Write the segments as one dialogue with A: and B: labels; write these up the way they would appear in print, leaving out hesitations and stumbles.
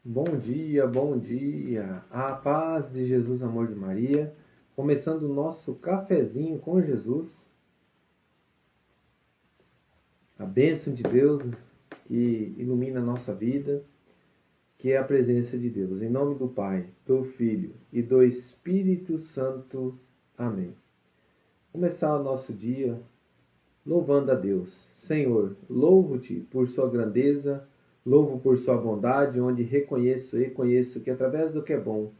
A: Bom dia, a paz de Jesus, amor de Maria, começando o nosso cafezinho com Jesus, a bênção de Deus que ilumina a nossa vida, que é a presença de Deus, em nome do Pai, do Filho e do Espírito Santo, amém. Começar o nosso dia louvando a Deus. Senhor, louvo-te por sua grandeza, louvo por sua bondade, onde reconheço e conheço que através do que é bom,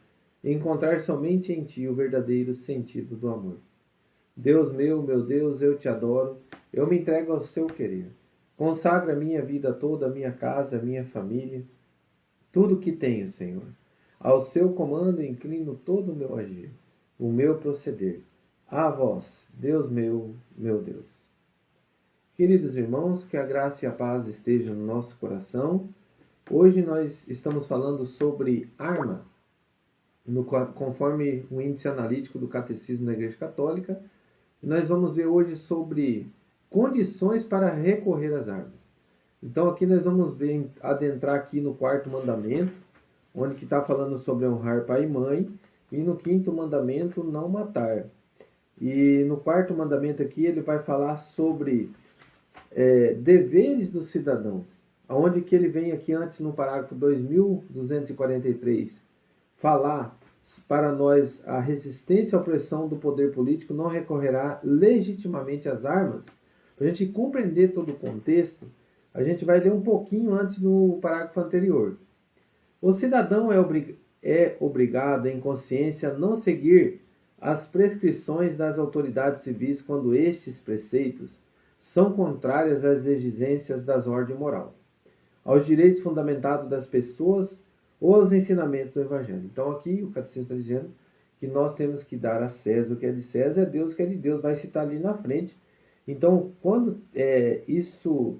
A: encontrar somente em ti o verdadeiro sentido do amor. Deus meu Deus, eu te adoro, eu me entrego ao seu querer. Consagra a minha vida toda, a minha casa, a minha família, tudo que tenho, Senhor. Ao seu comando inclino todo o meu agir, o meu proceder. A vós, Deus meu Deus. Queridos irmãos, que a graça e a paz estejam no nosso coração. Hoje nós estamos falando sobre arma, conforme o índice analítico do Catecismo da Igreja Católica. Nós vamos ver hoje sobre condições para recorrer às armas. Então aqui nós vamos adentrar aqui no quarto mandamento, onde que está falando sobre honrar pai e mãe, e no quinto mandamento, não matar. E no quarto mandamento aqui ele vai falar sobre deveres dos cidadãos, aonde que ele vem aqui antes no parágrafo 2243 falar para nós a resistência à opressão do poder político não recorrerá legitimamente às armas. Para a gente compreender todo o contexto, a gente vai ler um pouquinho antes do parágrafo anterior. O cidadão é obrigado, em consciência, a não seguir as prescrições das autoridades civis quando estes preceitos são contrárias às exigências das ordens moral, aos direitos fundamentados das pessoas ou aos ensinamentos do Evangelho. Então aqui o Catecismo está dizendo que nós temos que dar a César o que é de César, é Deus o que é de Deus, vai citar ali na frente. Então quando isso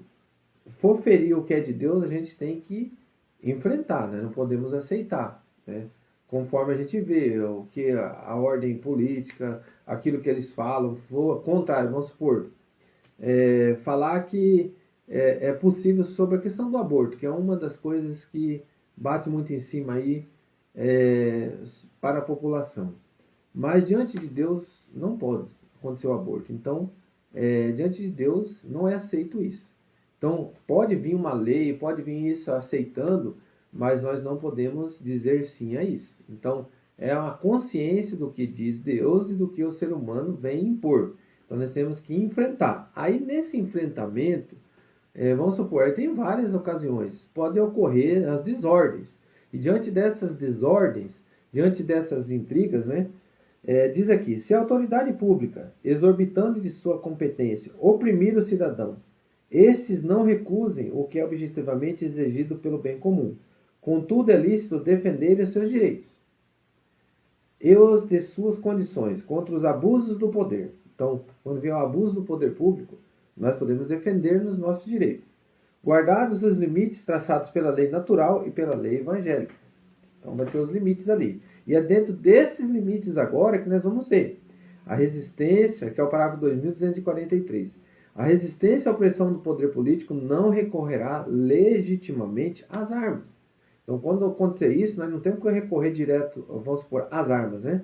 A: for ferir o que é de Deus, a gente tem que enfrentar, né? Não podemos aceitar, né? Conforme a gente vê o que a ordem política, aquilo que eles falam, for contrário, vamos supor, falar que é possível sobre a questão do aborto, que é uma das coisas que bate muito em cima aí para a população. Mas diante de Deus não pode acontecer o aborto. Então, diante de Deus não é aceito isso. Então, pode vir uma lei, pode vir isso aceitando, mas nós não podemos dizer sim a isso. Então, é uma consciência do que diz Deus e do que o ser humano vem impor. Então nós temos que enfrentar. Aí nesse enfrentamento, vamos supor, tem várias ocasiões, podem ocorrer as desordens. E diante dessas desordens, diante dessas intrigas, né, diz aqui, se a autoridade pública, exorbitando de sua competência, oprimir o cidadão, estes não recusem o que é objetivamente exigido pelo bem comum. Contudo, é lícito defender os seus direitos e os de suas condições contra os abusos do poder. Então, quando vem o abuso do poder público, nós podemos defender nos nossos direitos, guardados os limites traçados pela lei natural e pela lei evangélica. Então, vai ter os limites ali. E é dentro desses limites agora que nós vamos ver a resistência, que é o parágrafo 2243. A resistência à opressão do poder político não recorrerá legitimamente às armas. Então, quando acontecer isso, nós não temos que recorrer direto, vamos supor, às armas, né?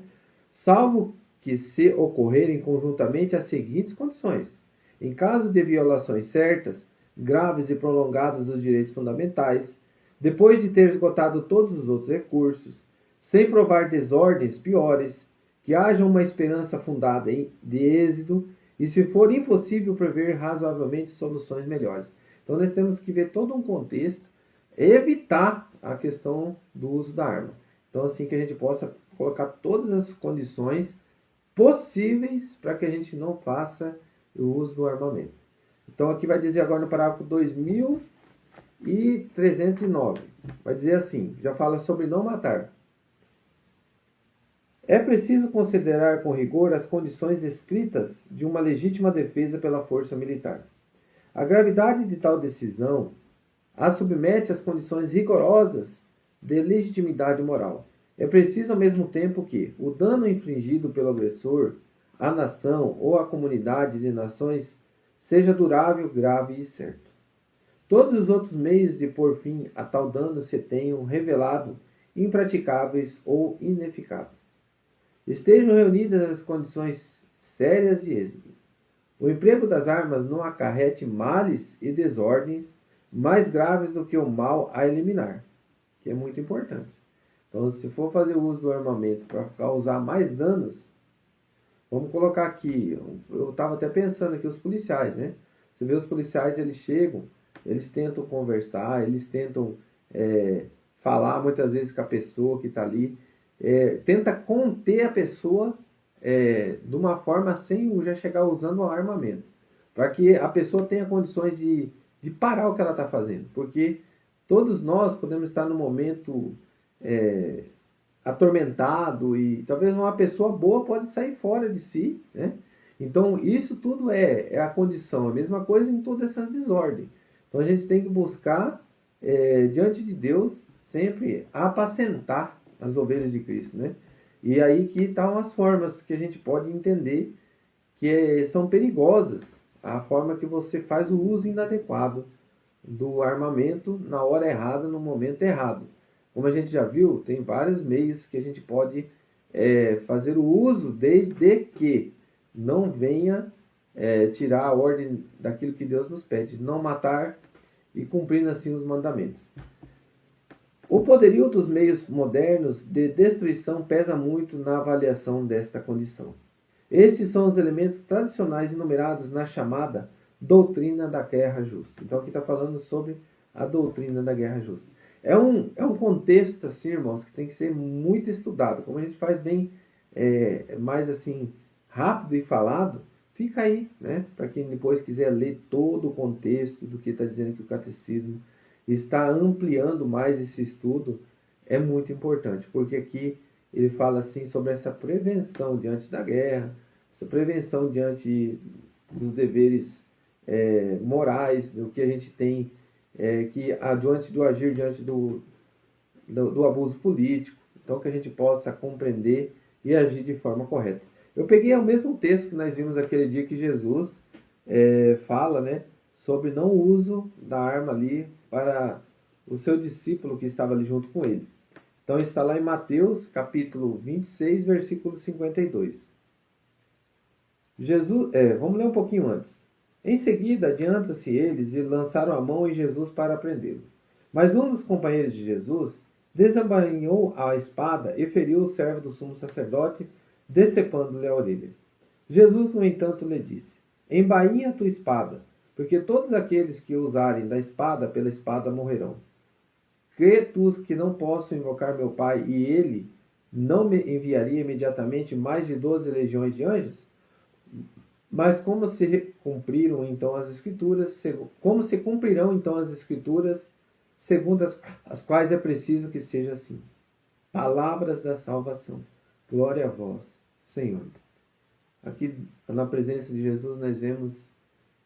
A: Salvo que se ocorrerem conjuntamente as seguintes condições. Em caso de violações certas, graves e prolongadas dos direitos fundamentais, depois de ter esgotado todos os outros recursos, sem provar desordens piores, que haja uma esperança fundada de êxito, e se for impossível prever razoavelmente soluções melhores. Então nós temos que ver todo um contexto, evitar a questão do uso da arma. Então assim que a gente possa colocar todas as condições possíveis para que a gente não faça o uso do armamento. Então aqui vai dizer agora no parágrafo 2309, vai dizer assim, já fala sobre não matar. É preciso considerar com rigor as condições estritas de uma legítima defesa pela força militar. A gravidade de tal decisão a submete às condições rigorosas de legitimidade moral. É preciso ao mesmo tempo que o dano infligido pelo agressor à nação ou à comunidade de nações seja durável, grave e certo. Todos os outros meios de pôr fim a tal dano se tenham revelado impraticáveis ou ineficazes. Estejam reunidas as condições sérias de êxito. O emprego das armas não acarrete males e desordens mais graves do que o mal a eliminar, que é muito importante. Então, se for fazer uso do armamento para causar mais danos, vamos colocar aqui, eu estava até pensando aqui os policiais, né? Você vê os policiais, eles chegam, eles tentam conversar, eles tentam falar muitas vezes com a pessoa que está ali, tenta conter a pessoa de uma forma sem já chegar usando o armamento, para que a pessoa tenha condições de parar o que ela está fazendo, porque todos nós podemos estar num momento atormentado e talvez uma pessoa boa pode sair fora de si, né? Então isso tudo é a condição, a mesma coisa em todas essas desordens. Então a gente tem que buscar diante de Deus sempre apacentar as ovelhas de Cristo, né? E aí que estão as formas que a gente pode entender que são perigosas, a forma que você faz o uso inadequado do armamento na hora errada, no momento errado. Como a gente já viu, tem vários meios que a gente pode fazer o uso, desde que não venha tirar a ordem daquilo que Deus nos pede, não matar e cumprindo assim os mandamentos. O poderio dos meios modernos de destruição pesa muito na avaliação desta condição. Estes são os elementos tradicionais enumerados na chamada doutrina da guerra justa. Então aqui está falando sobre a doutrina da guerra justa. É um contexto, assim, irmãos, que tem que ser muito estudado. Como a gente faz bem mais assim rápido e falado, fica aí, né? Para quem depois quiser ler todo o contexto do que está dizendo aqui o catecismo, está ampliando mais esse estudo, é muito importante, porque aqui ele fala assim sobre essa prevenção diante da guerra, essa prevenção diante dos deveres morais, do que a gente tem que adiante do agir diante do abuso político, então que a gente possa compreender e agir de forma correta. Eu peguei o mesmo texto que nós vimos aquele dia que Jesus fala, né, sobre não uso da arma ali para o seu discípulo que estava ali junto com ele. Então está lá em Mateus capítulo 26, versículo 52. Vamos ler um pouquinho antes. Em seguida, adianta-se eles e lançaram a mão em Jesus para prendê-lo. Mas um dos companheiros de Jesus desembainhou a espada e feriu o servo do sumo sacerdote, decepando-lhe a orelha. Jesus, no entanto, lhe disse: Embainha a tua espada, porque todos aqueles que usarem da espada pela espada morrerão. Crê tu que não posso invocar meu Pai e ele não me enviaria imediatamente mais de 12 legiões de anjos? Mas como se cumprirão então as escrituras, segundo as quais é preciso que seja assim? Palavras da salvação. Glória a vós, Senhor. Aqui na presença de Jesus nós vemos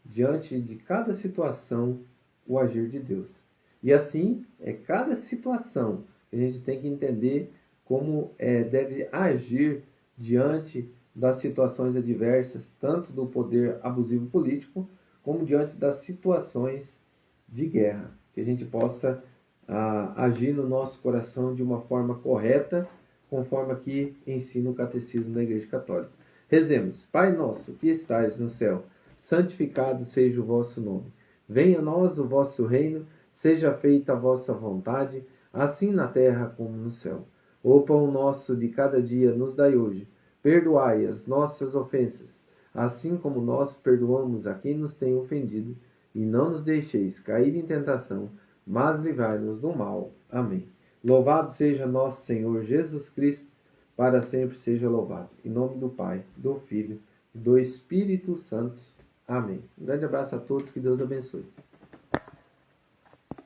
A: diante de cada situação o agir de Deus. E assim cada situação que a gente tem que entender como deve agir diante das situações adversas, tanto do poder abusivo político, como diante das situações de guerra. Que a gente possa agir no nosso coração de uma forma correta, conforme aqui ensina o Catecismo da Igreja Católica. Rezemos. Pai nosso, que estais no céu, santificado seja o vosso nome. Venha a nós o vosso reino, seja feita a vossa vontade, assim na terra como no céu. O pão nosso de cada dia nos dai hoje. Perdoai as nossas ofensas, assim como nós perdoamos a quem nos tem ofendido, e não nos deixeis cair em tentação, mas livrai-nos do mal. Amém. Louvado seja nosso Senhor Jesus Cristo, para sempre seja louvado. Em nome do Pai, do Filho e do Espírito Santo. Amém. Um grande abraço a todos, que Deus abençoe.